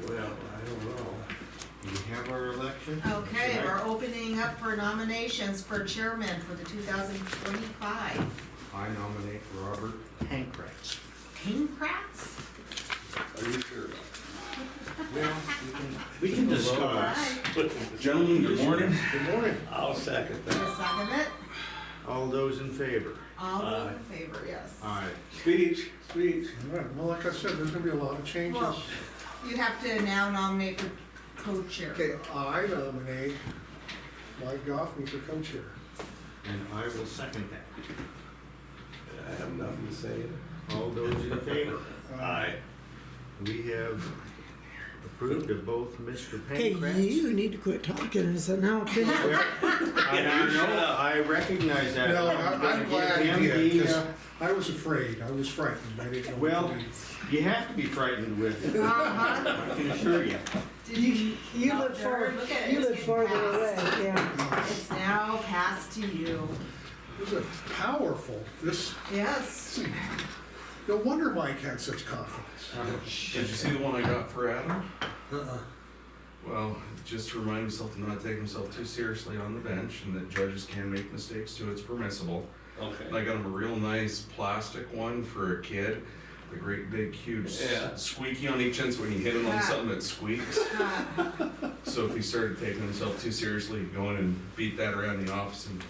Well, I don't know. Do you have our election? Okay, we're opening up for nominations for chairman for the 2025. I nominate Robert Pankratz. Kingkratz? Are you sure? Well, we can discuss. Gentlemen, good morning. Good morning. I'll second Just that. second it. All those in favor? All those Aye. in favor, yes. Aye. Speech. All right, well, like I said, there's gonna be a lot of changes. Well, you have to now nominate for co-chair. Okay, I nominate Mike Goffney for co-chair. And I will second that. I have nothing to say. All those in favor? Aye. We have approved of both Mr. Hey, Pankratz. you need to quit talking, so now I'm finished. I recognize that. No, I'm gonna I'm give glad him he did, the, 'cause I was afraid, I was frightened, I didn't know Well, what to do. you have to be frightened with, Uh-huh. I can assure you. Did you? You Oh, live there, far, look at it, you it's live getting farther away, passed. yeah. It's now passed to you. It was a powerful, Yes. no wonder Mike had such confidence. Did you see the one I got for Adam? Uh-uh. Well, just to remind himself to not take himself too seriously on the bench and that judges can make mistakes too, it's permissible. Okay. I got him a real nice plastic one for a kid, the great big huge Yeah. squeaky on each end, so when you hit him on Yeah. something it squeaks. So if he started taking himself too seriously, he'd go in and beat that around the office and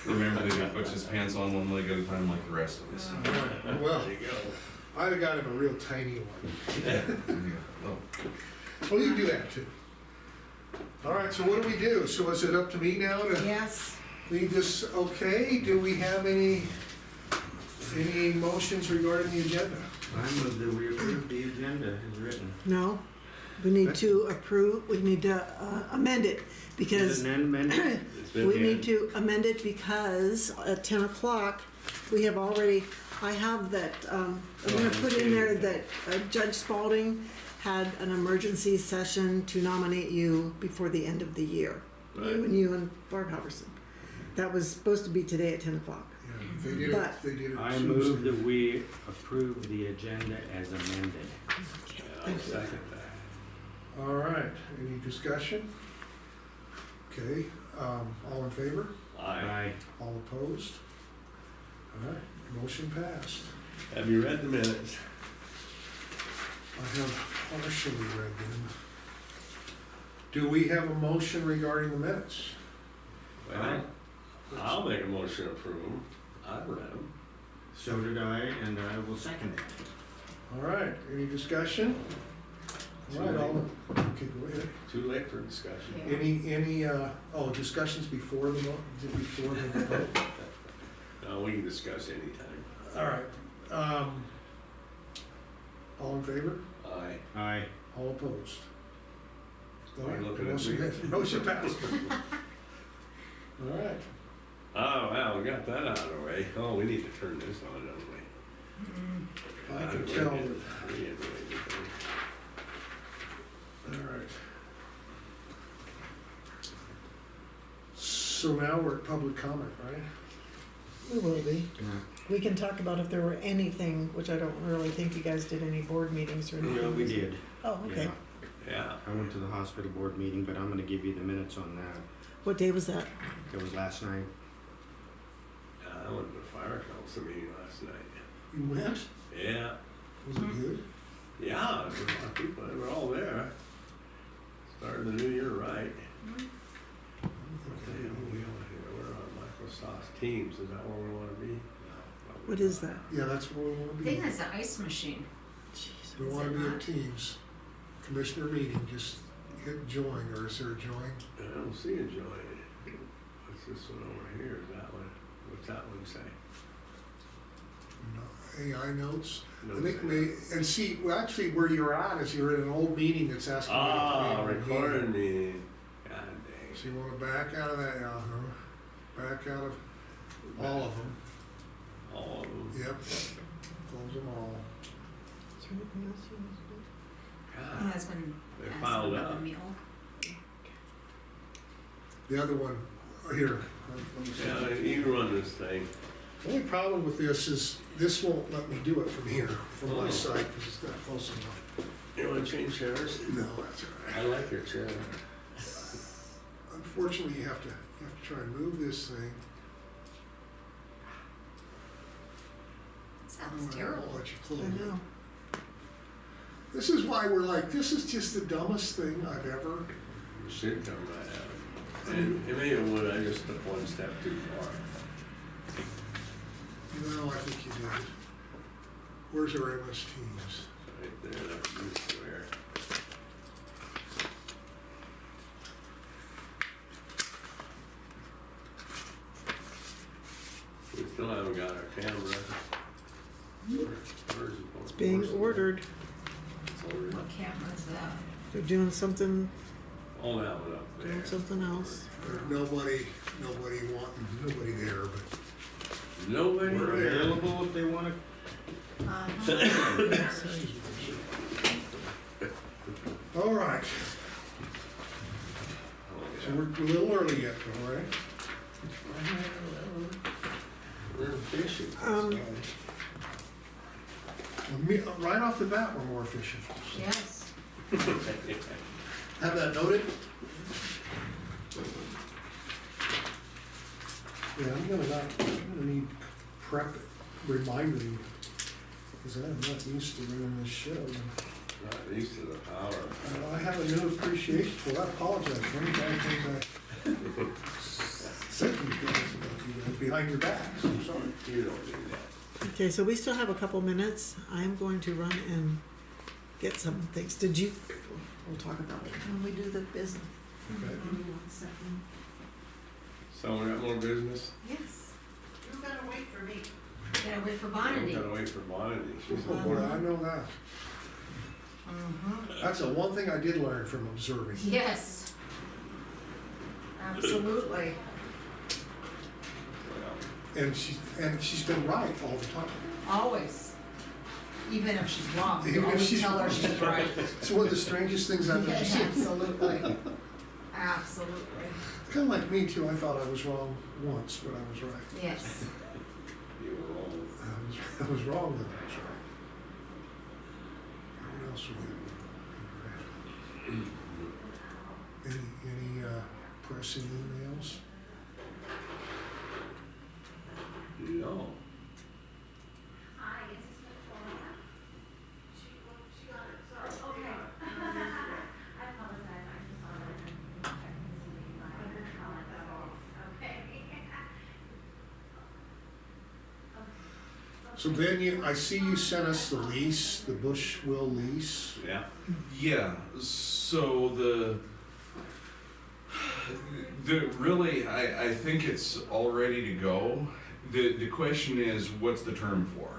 remember that he puts his pants on one leg at a time like the rest of us. Well, There you go. I'd have got him a real tiny one. Yeah. Well, Well, you can do that too. All right, so what do we do? So is it up to me now to Yes. leave this okay? Do we have any motions regarding the agenda? I move that we approve the agenda as written. No, we need to approve, we need to amend it, Is because it an amendment? It's been we need handed. to amend it because at 10 o'clock, we have already, I have that, I'm gonna put in there that Judge Spalding had an emergency session to nominate you before the end of the year. Right. You and Barb Halverson. That was supposed to be today at 10 o'clock. Yeah, they did it, But- they did it. I move that we approve the agenda as amended. Yeah, I'll second that. All right, any discussion? Okay, all in favor? Aye. All opposed? All right, motion passed. Have you read the minutes? I have partially read them. Do we have a motion regarding the minutes? Well, I'll make a motion to approve them. I read them. So did I, and I will second it. All right, any discussion? All right, all, okay, go ahead. Too late for discussion. Yeah. Any, discussions before the vote? No, we can discuss anytime. All right, all in favor? Aye. Aye. All opposed? All Are you right, looking at me? motion passed. All right, Oh, well, we got that out of the way. Oh, we need to turn this on, don't we? I can we tell didn't- that. we didn't do anything. all right. So now we're at public comment, right? We will be. Yeah. We can talk about if there were anything, which I don't really think you guys did any board meetings or anything. Yeah, we did. Oh, okay. Yeah. Yeah. I went to the hospital board meeting, but I'm gonna give you the minutes on that. What day was that? It was last night. I went to the fire council meeting last night. You went? Yeah. Was it good? Yeah, there was a lot of people, they were all there. Started the new year right. Okay. We're on Microsoft Teams, is that where we wanna be? What is that? Yeah, that's where we wanna I be. think that's the ice machine. Jeez. We Is wanna it be not? at Teams. Commissioner meeting, just hit join, or is there a join? I don't see a join. What's this one over here, is that one, what's that one say? No, AI notes? I No think say. and see, well, actually, where you're at is you're in an old meeting that's asking you to come Ah, in. recording meeting, god dang. So you wanna back out of that, back out of all of them. All of them. Yep, close them all. Is there anything else you want to do? My God, husband they asked piled about up. the meal. The other one, here. let me see. Yeah, you can run this thing. The only problem with this is, this won't let me do it from here, from my Oh. side, because it's not close enough. You wanna change chairs? No, that's all right. I like your chair. Unfortunately, you have to try and move this thing. Sounds I'll terrible. let you close I it. know. This is why we're like, this is just the dumbest thing I've ever. You should come right out. And maybe when I just took one step too far. No, I think you did. Where's our MS Teams? Right there, that's you square. We still haven't got our camera. It's being ordered. What camera is that? They're doing something, All that one up there. doing something else. There's nobody there, but Nobody We're there. available if they wanna. all right. Oh, So yeah. we're a little early yet, all right? We're fishing. Right off the bat, we're more efficient. Yes. Have that noted? Yeah, I'm gonna need prep reminding, because I'm not used to running this show. Not used to the power. I have a new appreciation for it. I apologize for any bad things I said to you guys about you guys behind your backs. I'm sorry. You don't do that. Okay, so we still have a couple minutes. I'm going to run and get some things. Did you, we'll talk about it when we do the business. Okay. Give me 1 second. Someone got more business? Yes. You gotta wait for me. Gotta wait for I'm Bonity. gonna wait for Bonnie. She's Oh, boy, I know that. Mm-hmm. That's the one thing I did learn from observing. Yes. Absolutely. And she's been right all the time. Always. Even if she's wrong, Even you if always she's tell her wrong. she's right. It's one of the strangest things I've ever Yes, seen. absolutely. Absolutely. Kind of like me too. I thought I was wrong once, but I was right. Yes. You were wrong. I was wrong, but I was right. What else we got? Any pressing emails? No. So then I see you sent us the lease, the Bushwill lease. Yeah. Yeah, so really, I think it's all ready to go. The question is, what's the term for?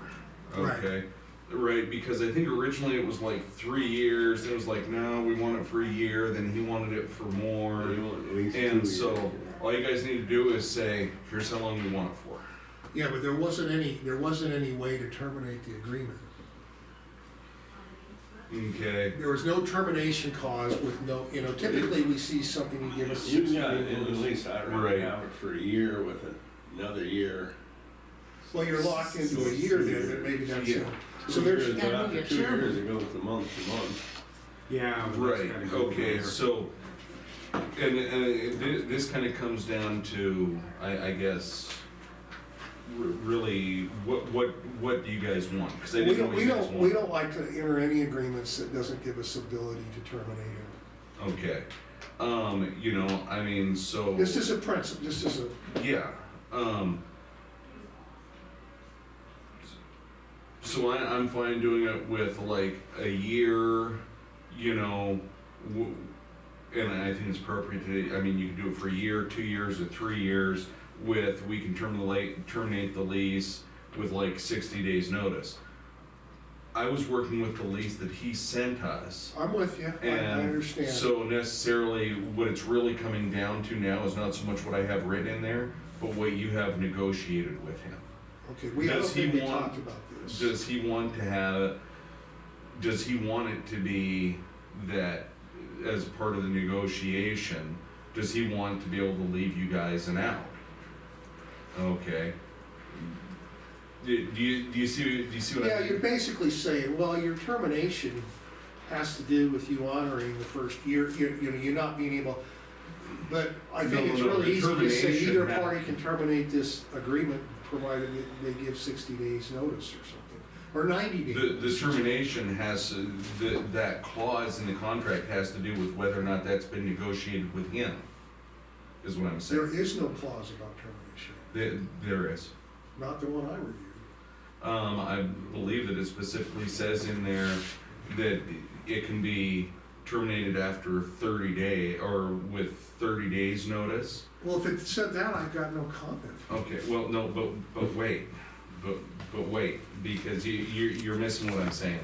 Right. Okay, right, because I think originally it was like 3 years, it was like, no, we want it for a year, then he wanted it for more. You want at least 2 And years. so, all you guys need to do is say, here's how long you want it for. Yeah, but there wasn't any way to terminate the agreement. Okay, There was no termination clause with no, typically we see something, you give us. You got it in the lease, I Right. already have it for a year with another year. Well, you're locked into a year then, but maybe that's, Yeah. so 2 there's, years, gotta but move after your 2 chairman. years, it goes to month to month. Yeah. but that's right, gotta go okay, there. so, and this kind of comes down to, I guess, really, what do you guys want? Because I we didn't know don't, what we you guys don't, we want. don't like to enter any agreements that doesn't give us ability to terminate it. Okay, I mean, so. Just as a principle, just as a, Yeah, so I'm fine doing it with like a year, and I think it's appropriate to, I mean, you can do it for a year, 2 years, or 3 years with, we can terminate the lease with like 60 days notice. I was working with the lease that he sent us. I'm with you, I And understand. so necessarily, what it's really coming down to now is not so much what I have written in there, but what you have negotiated with him. Okay, we don't Does he think we want- talked about this. Does he want it to be that, as part of the negotiation, does he want to be able to leave you guys an out? Okay. Do you see what I Yeah, mean? you're basically saying, well, your termination has to do with you honoring the first year, you know, you're not being able, but I think it's No, really easy to say termination either hap- party can terminate this agreement provided they give 60 days notice or something, or 90 days. The termination has, that clause in the contract has to do with whether or not that's been negotiated with him, is what I'm There saying. is no clause about termination, There is. not the one I reviewed. I believe that it specifically says in there that it can be terminated after 30 day, or with 30 days notice. Well, if it said that, I've got no comment. Okay, well, no, but wait, but wait, because you're missing what I'm saying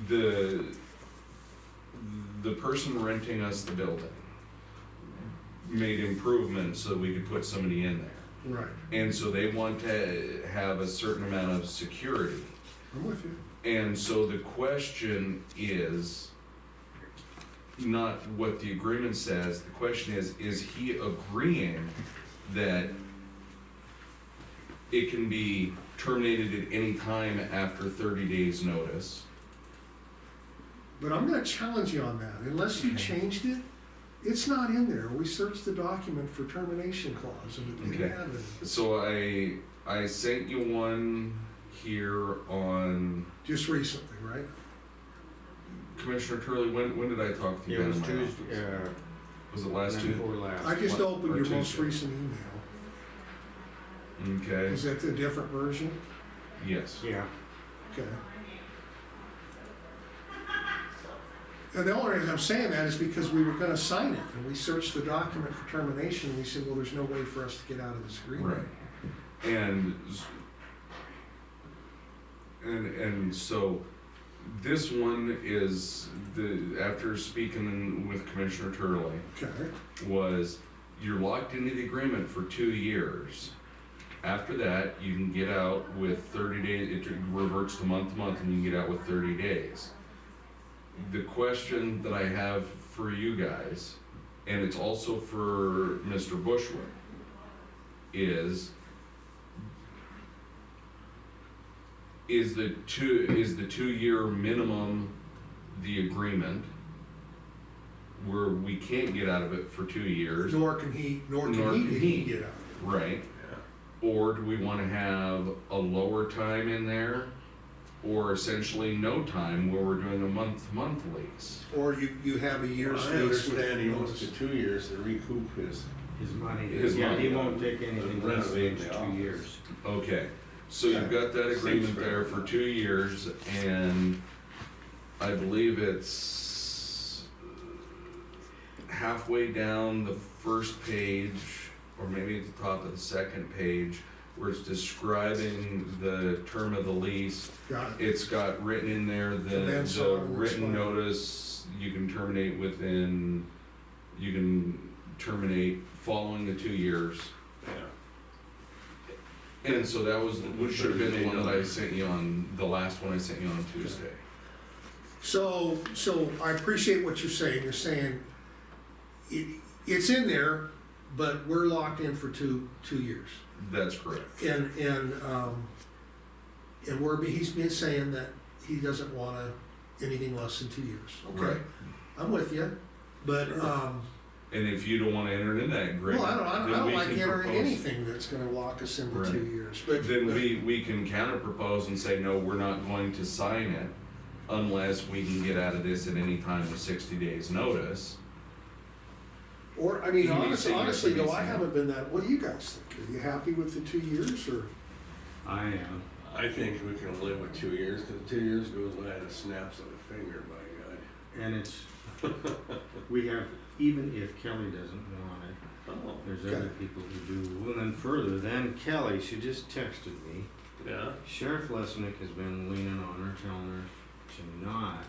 though. The person renting us the building made improvements so we could put somebody in there. Right, And so they want to have a certain amount of security. I'm with you. And so the question is not what the agreement says, the question is he agreeing that it can be terminated at any time after 30 days notice? But I'm gonna challenge you on that, unless you changed it, it's not in there. We searched the document for termination clause and it Okay. didn't have it. So I sent you one here on, Just recently, right? Commissioner Turley, when did I talk to you? It was down in my Tuesday, office? Was it last night Tuesday? before last. I just What- opened or your most Tuesday? recent email. Okay, Is that the different version? yes. Yeah, Okay. And the only reason I'm saying that is because we were gonna sign it, and we searched the document for termination, and we said, well, there's no way for us to get out of this agreement. Right. And so this one is after speaking with Commissioner Turley, Okay, was you're locked into the agreement for 2 years. After that, you can get out with 30 days, it reverts to month, and you can get out with 30 days. The question that I have for you guys, and it's also for Mr. Bushwick, is the 2 year minimum the agreement where we can't get out of it for 2 years, nor can he get out. right? Or do we wanna have a lower time in there, or essentially no time where we're doing a month lease? Or you have a year's I lease with understand he wants notice. to 2 years to recoup his, his money, His yeah, money. he won't take anything less than Renovate the 2 office. years. Okay, so you've got that agreement there for 2 years, and I believe it's halfway down the first page, or maybe at the top of the second page, where it's describing the term of the lease. Got it. It's got written in there then the so on, written explain. notice, you can terminate following the 2 years. yeah. And so that was, which should have been the one that I sent you on, the last one I sent you on Tuesday. So I appreciate what you're saying. You're saying it's in there, but we're locked in for two years. That's correct. And he's been saying that he doesn't want anything less than 2 years. Okay, Right. I'm with you, but, And if you don't wanna enter in that agreement, well, I then don't we like can entering propose- anything that's gonna lock us into Right. 2 years, but. Then we can counter propose and say, no, we're not going to sign it unless we can get out of this at any time with 60 days notice. Or, I mean, You need to say honestly yes or though, I no. haven't been that, what do you guys think? Are you happy with the 2 years, or? I am. I think we can live with 2 years, cause 2 years goes by the snaps of a finger, by God. And it's, we have, even if Kelly doesn't want it, Oh, there's Okay. other people who do. Well, then further, then Kelly, she just texted me. yeah, Sheriff Lesnick has been leaning on her, telling her to not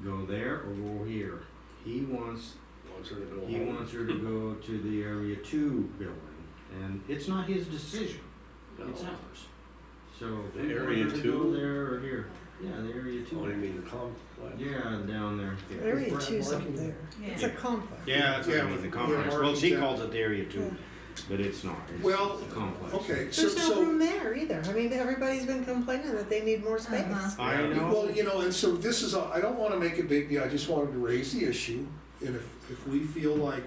go there or go here. He wants wants her to go home. her to go to the Area 2 building, and it's not his decision, it's No. ours. So, The if we want Area her to 2? go there or here, yeah, the Area 2. Oh, you mean the complex? Yeah, down there. Area Brad two's up Larkin. there. Yeah. It's a complex. Yeah, that's Yeah, what I mean, the yeah, complex. Well, Martin's she out. calls it the Area 2. Yeah. but it's not. It's Well, a complex. Okay, so, There's no room so, there either. I mean, everybody's been complaining that they need more space. Uh-huh. I know. well, you know, and so this is, I don't wanna make a big deal, I just wanted to raise the issue. And if we feel like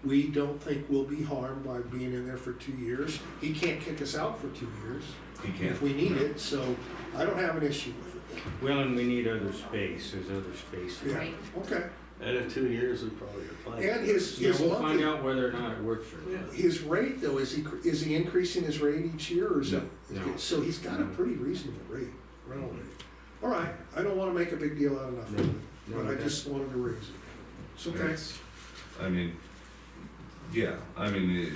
we don't think we'll be harmed by being in there for 2 years, he can't kick us out for 2 years You can't. if we need it, so I don't have an issue with it. Well, and we need other space, there's other space. Yeah, Right. okay. And in 2 years, we probably are fine. And his Yeah, we'll monthly, find out whether or not it works or Yeah. not. his rate though, is he increasing his rate each year or is it? No, no. So he's got a pretty reasonable rate, rental rate. All right, I don't wanna make a big deal out of nothing, No, but I okay. just wanted to raise it. It's okay. That's- I mean, yeah, I mean,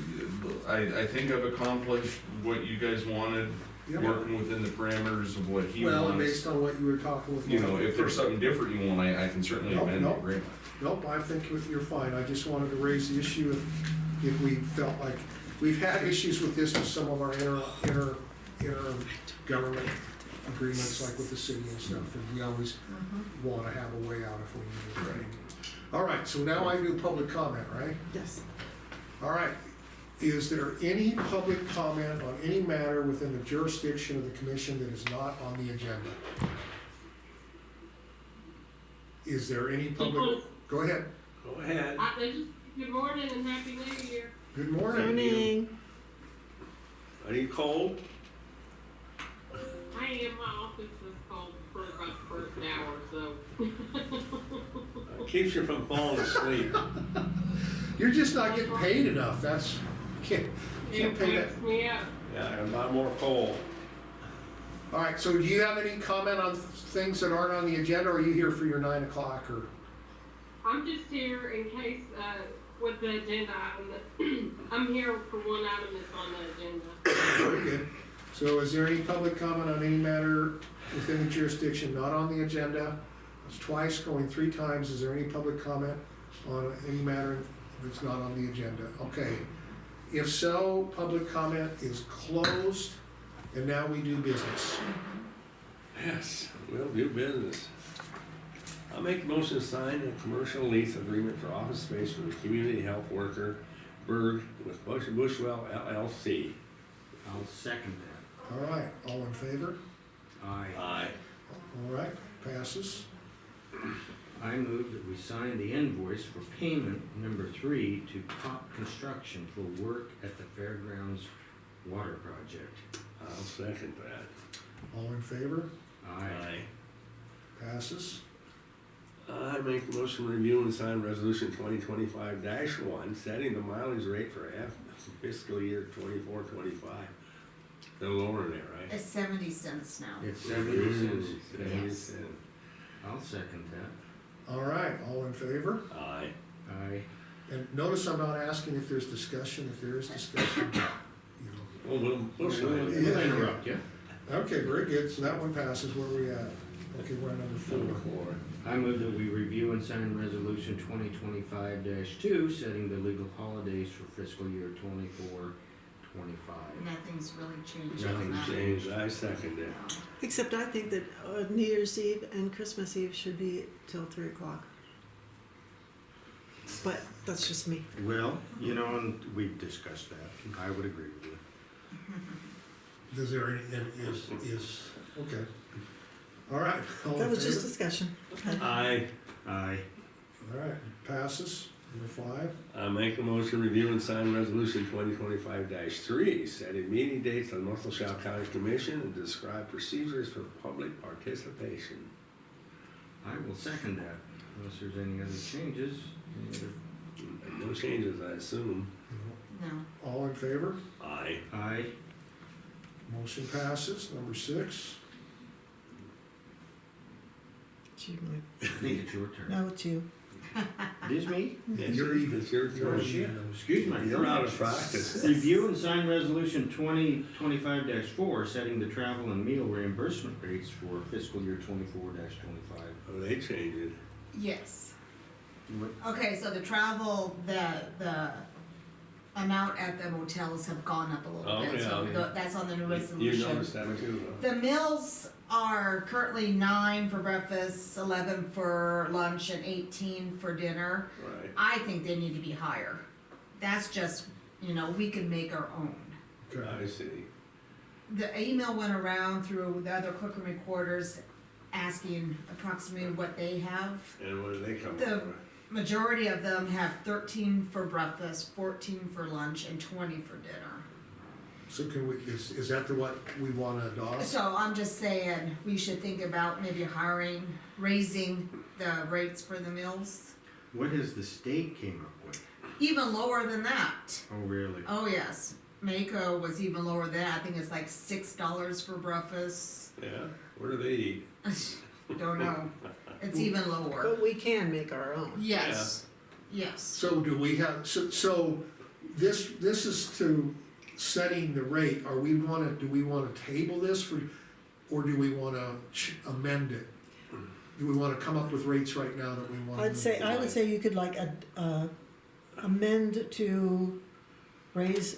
I think I've accomplished what you guys wanted, Yep. working within the parameters of what he Well, and wants. based on what you were talking with. You know, Mike. if there's something different you want, I can certainly Nope, amend the nope. agreement. Nope, I think you're fine, I just wanted to raise the issue if we felt like, we've had issues with this with some of our inter government agreements, like with the city and stuff, and we always wanna have a way out if we need it. Right. All right, so now I do public comment, right? Yes. All right, is there any public comment on any matter within the jurisdiction of the commission that is not on the agenda? Is there any public, go ahead, Go ahead. Good morning and Happy New Year. good morning. Morning. Are you cold? I am, my office is called for about the first hour, so. Keeps you from falling asleep. You're just not getting paid enough, that's, can't It pay that. wakes me up. Yeah, and buy more coal. All right, so do you have any comment on things that aren't on the agenda, or are you here for your 9 o'clock, or? I'm just here in case, with the agenda item, I'm here for one item that's on the agenda. Very good. So is there any public comment on any matter within the jurisdiction not on the agenda? It's twice, going 3 times. Is there any public comment on any matter that's not on the agenda? Okay. If so, public comment is closed, and now we do business. Yes, we'll do business. I'll make the motion to sign a commercial lease agreement for office space for the community health worker, Berg, with Bushwell LLC. I'll second that. All right, all in favor? Aye. Aye. All right, passes. I move that we sign the invoice for payment number 3 to Pop Construction for work at the Fairgrounds Water Project. I'll second that. All in favor? Aye. Passes. I make the motion to review and sign resolution 2025-1, setting the mileage rate for fiscal year 24-25. They're lowering it, right? It's 70 cents now. It's 70 cents. 70 Yes. cents. I'll second that. All right, all in favor? Aye. Aye. And notice I'm not asking if there's discussion. If there is discussion, you know. Well, we'll sign it. We'll interrupt you. Okay, very good, so that one passes. Where we at? Okay, we're on number 4. Number 4. I move that we review and sign resolution 2025-2, setting the legal holidays for fiscal year 24-25. Nothing's really changed on Nothing's that. Changed, I second it. No. Except I think that New Year's Eve and Christmas Eve should be till 3 o'clock. But that's just me. Well, you know, and we've discussed that, I would agree with you. Is there any, and is, okay. All right, all in That was just favor? discussion. Okay. Aye. Aye. All right, passes. Number 5. I make a motion to review and sign resolution 2025-3, setting meeting dates on Muscle Shell County Commission and describe procedures for public participation. I will second that, unless there's any other changes. Any other- No changes, I assume. No. All in favor? Aye. Aye. Motion passes. Number 6. It's you, Mike. I think it's your turn. No, it's you. It is me? Yes, You're even. It's your You're turn. even. Excuse me. You're out of practice. Review and sign resolution 2025-4, setting the travel and meal reimbursement rates for fiscal year 24-25. Oh, they changed it. Yes. What- Okay, so the travel, the amount at the motels have gone up a little Oh, bit, so yeah. that's on the new You resolution. noticed that too, huh? The meals are currently 9 for breakfast, 11 for lunch, and 18 for dinner. Right. I think they need to be higher. That's just you know, we can make our own. Okay. I see. The email went around through the other clerk and recorders asking approximately what they have. And what do they come The- up with? Majority of them have 13 for breakfast, 14 for lunch, and 20 for dinner. So can we, is that the what we wanna adopt? So I'm just saying, we should think about maybe raising the rates for the meals, What has the state came up with? even lower than that. Oh, really? Oh, yes, Mako was even lower than that, I think it's like $6 for breakfast, Yeah, where do they eat? don't know, it's even lower. But we can make our own. Yes, yes, So do we have, so this is to setting the rate, do we wanna table this for, or do we wanna amend it? Do we wanna come up with rates right now that we want? I would say you could like amend to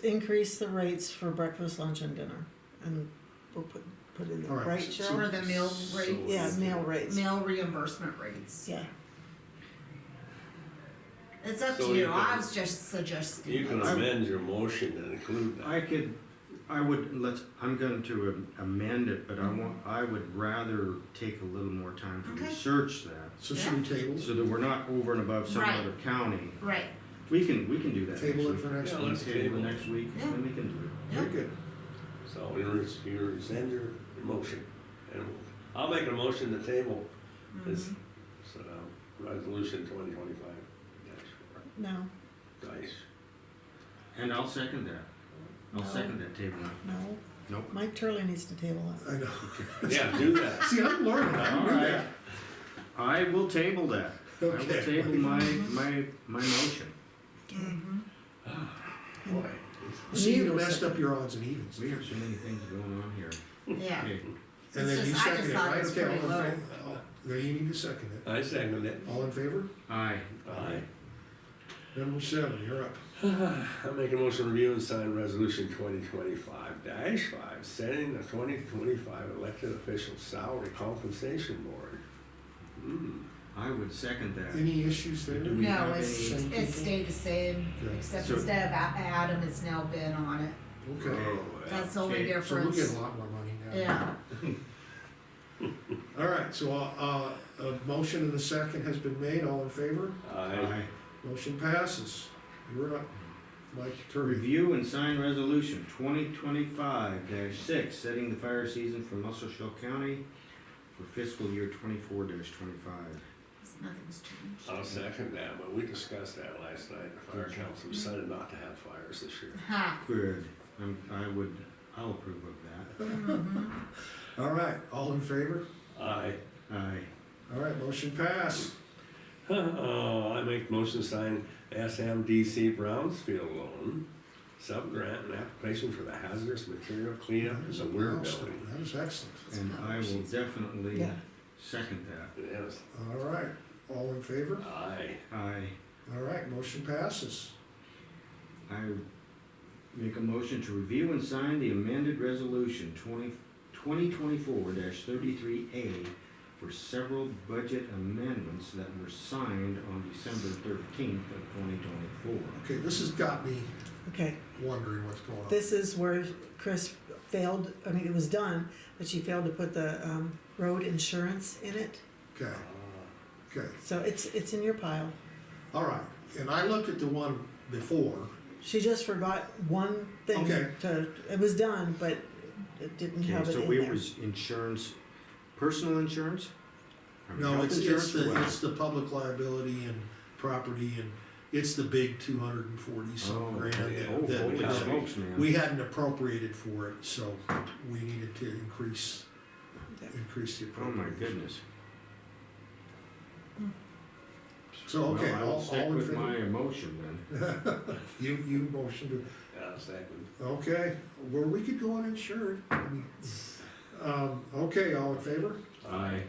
increase the rates for breakfast, lunch and dinner. And we'll put in the All right, right, so- Cheryl? for the meal rates. Yeah, meal rates, Meal reimbursement rates. yeah. It's up So to you you, can- I was just suggesting. You can amend your motion and include that. I'm going to amend it, but I would rather take a little more time to Okay. research that, So should we table so that we're not over and above some Right. other county. Right, We can do that next Table it week. for next Yeah, week? let's Table table it it. next week, Yeah. then we can do it. yeah. Very good. So you rescind your motion. And I'll make a motion to table this, resolution 2025 No, dice. And I'll second that. I'll No. second that table. no. Nope. Mike Turley needs to table it. I know. Yeah, do that. See, I'm learning, I can do All right. that. I will table that. I will Okay. table my motion. Boy. See, you You- messed up your odds and evens. We have so many things going on here. Yeah, Okay. And then It's you just- I second just it, thought right? it was Okay, pretty all in low. favor? Then you need to second it. I second it. All in favor? Aye. Aye. Number 7, you're up. I make a motion to review and sign resolution 2025-5, setting the 2025 elected official salary compensation board. I would second that. Any issues there? Do we no, have it's, any- it stayed the same, Okay. except So- instead of Adam, it's now Ben on it, Okay, Oh, that's the only Okay, so we'll get difference. a lot more money now. Yeah, All right, so, a motion and a second has been made, all in favor? Aye. Motion passes. You're up, Mike To Turvey. review and sign resolution 2025-6, setting the fire season for Muscle Shell County for fiscal year 24-25. nothing's changed. I'll second that, but we discussed that last night. The fire council decided not to have fires this year. Ha, Good. I'll approve of that. All right, all in favor? Aye. Aye. All right, motion passed. I make motion to sign SMDC Brownsfield loan, sub-grant and application for the hazardous material cleanup in the Weir building. That is excellent. And I will definitely Yeah. second that. Yes, All right, all in favor? aye. Aye. All right, motion passes. I make a motion to review and sign the amended resolution 2024-33A for several budget amendments that were signed on December 13th of 2024. Okay, this has got me Okay, wondering what's going on. this is where Chris failed, I mean, it was done, but she failed to put the, road insurance in it. Okay, okay, So it's in your pile. all right. And I looked at the one before. She just forgot one thing Okay. it was done, but it didn't have Okay, it so in where there. was insurance, personal insurance? I mean, No, health it's insurance or what? the public liability and property, and it's the big 240 some Oh, grand yeah. Oh, that holy Yeah. smokes, man. we hadn't appropriated for it, so we needed to increase the Oh, appropriation. my goodness. So, okay, Well, I will all stick in with my favor? emotion then. You motioned to, Yeah, second. okay, well, we could go uninsured. I mean, okay, all in favor? Aye.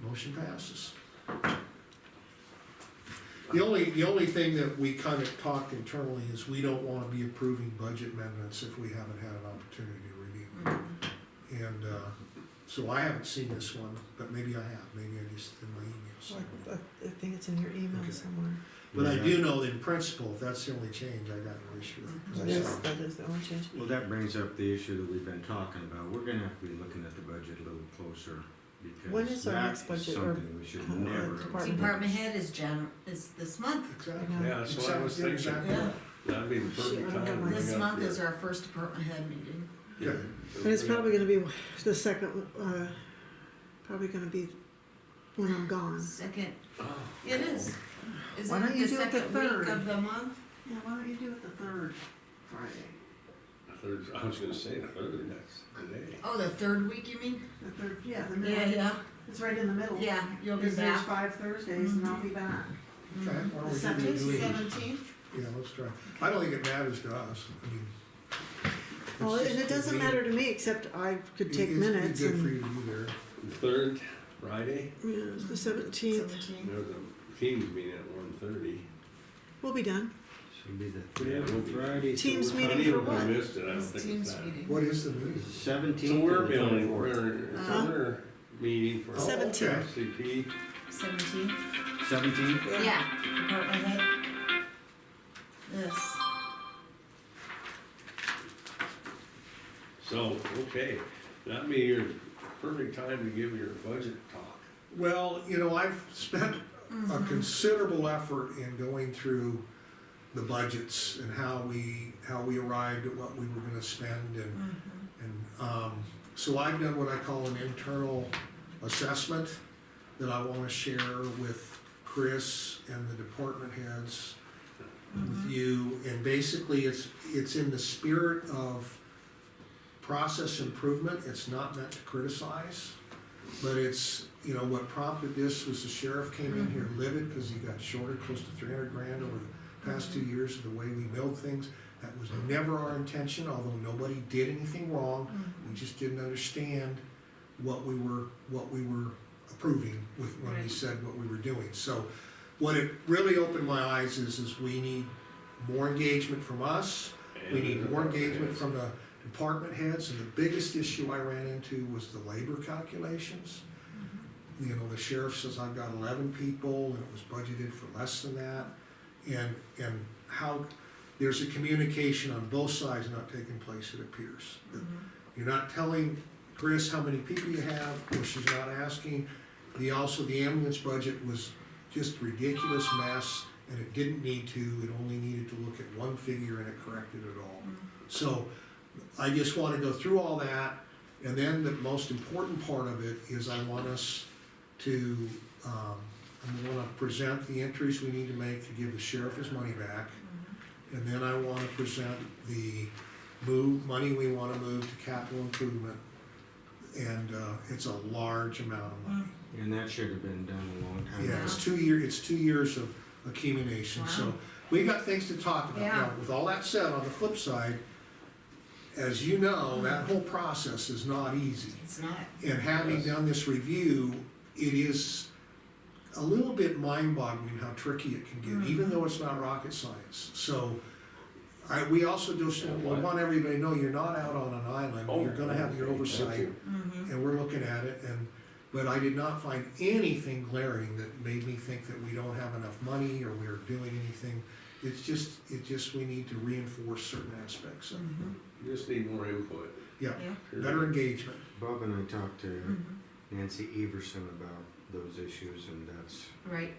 Motion passes. The only thing that we kind of talked internally is we don't wanna be approving budget amendments if we haven't had an opportunity to review them. And, so I haven't seen this one, but maybe I have, maybe I just in my email somewhere. I think it's in your email Okay. somewhere. But I do know that in principle, if that's the only change, I got no issue with it. 'cause I Yes, saw it. that is the only change. Well, that brings up the issue that we've been talking about. We're gonna have to be looking at the budget a little closer When because is our that next is budget, or, something we should uh, never. department? Department head is this month. Exactly. Yeah, that's what I was thinking. Exactly. Yeah. That'd be the Shit, I perfect don't time. have to my- bring This up month your- is our first department head meeting. Yeah. And it's probably gonna be the second, probably gonna be when I'm gone. Second, Oh. it is. Isn't Why don't it you the do it the second week third? of the month? Yeah, why don't you do it the third Friday? I was gonna say the third, that's the day. Oh, the third week, you mean? The third, yeah, the Yeah, middle. yeah, It's right in the middle. yeah, you'll be Because there's back. 5 Thursdays and I'll be back. Okay, why don't we do the 17th? 17th? Yeah, let's try. I don't think it matters to us, I mean. Well, it's and just it doesn't convenient. matter to me, except I could take It'd be minutes good for and, you to be there. The third Friday, yeah, the 17th, 17th. there's a teams meeting at 1:30. we'll be done. Should be the Yeah, third we'll be- Friday. so Teams we're- meeting Even for if we what? missed it, I don't It's think Teams it's that. meeting. What is the meeting? 17th. So we're to the building, 24th. it's Uh-huh. another meeting for. Oh, 17th. okay. CP. 17th? 17th? Yeah, department head. Yes. So, okay, that'd be your perfect time to give your budget talk. Well, you know, I've spent a considerable effort in going through the budgets and how we arrived at what we were gonna spend and, so I've done what I call an internal assessment that I wanna share with Chris and the department heads, with you, and basically it's in the spirit of process improvement, it's not meant to criticize, but it's, you know, what prompted this was the sheriff came in here livid because he got shorted close to 300 grand over the past 2 years of the way we milled things. That was never our intention, although nobody did anything wrong, we just didn't understand what we were approving with, when we Right. said what we were doing. So what it really opened my eyes is we need more engagement from us, we need more engagement from the department heads, and the biggest issue I ran into was the labor calculations. You know, the sheriff says I've got 11 people, and it was budgeted for less than that, and how there's a communication on both sides not taking place, it appears. That you're not telling Chris how many people you have, or she's not asking. The ambulance budget was just ridiculous mess, and it didn't need to, it only needed to look at one figure and it corrected it all. So, I just wanna go through all that, and then the most important part of it is I want us to, I wanna present the entries we need to make to give the sheriff his money back. And then I wanna present the money we wanna move to capital improvement. And, it's a large amount of money. And that should have been done a long time ago. Yeah, it's 2 years of accumulation, so Wow. we got things to talk about. Yeah. Now, with all that said, on the flip side, as you know, that whole process is not easy. It's not. And having done this review, it is a little bit mind-boggling how tricky it can get, even though it's not rocket science. So, we also just want everybody to know you're not out on an island, you're gonna have your Thank oversight, you. and we're looking at it, but I did not find anything glaring that made me think that we don't have enough money or we're doing anything. It's just, we need to reinforce certain aspects of it. You just need more input. Yeah, Yeah. better engagement. Bob and I talked to Nancy Everson about those issues, and that's, Right.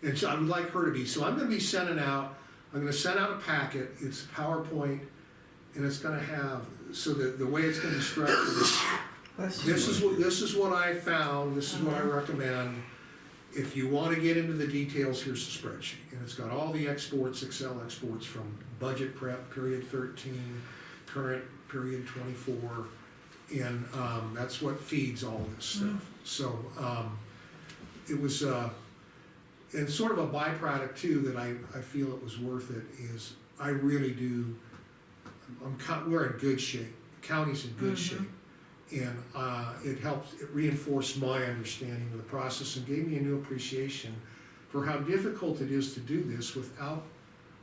And so I would like her to be, so I'm gonna be sending out, I'm gonna send out a packet, it's PowerPoint, and it's gonna have, so that the way it's gonna be structured is, this is what I found, this is what I recommend. If you wanna get into the details, here's the spreadsheet, and it's got all the exports, Excel exports from budget prep, period 13, current period 24, and, that's what feeds all this stuff. So, it was, and sort of a byproduct too, that I feel it was worth it, is I really do, we're in good shape, the county's in good shape. And, it reinforced my understanding of the process and gave me a new appreciation for how difficult it is to do this without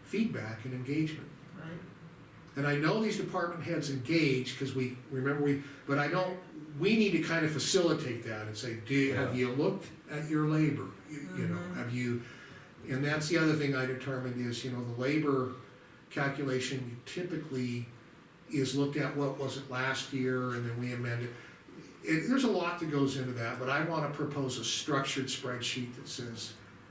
feedback and engagement. Right. And I know these department heads engage, cause but I don't, we need to kind of facilitate that and say, have you looked at your labor? You know, And that's the other thing I determined is, the labor calculation typically is looked at what was it last year, and then we amend it. There's a lot that goes into that, but I wanna propose a structured spreadsheet that says,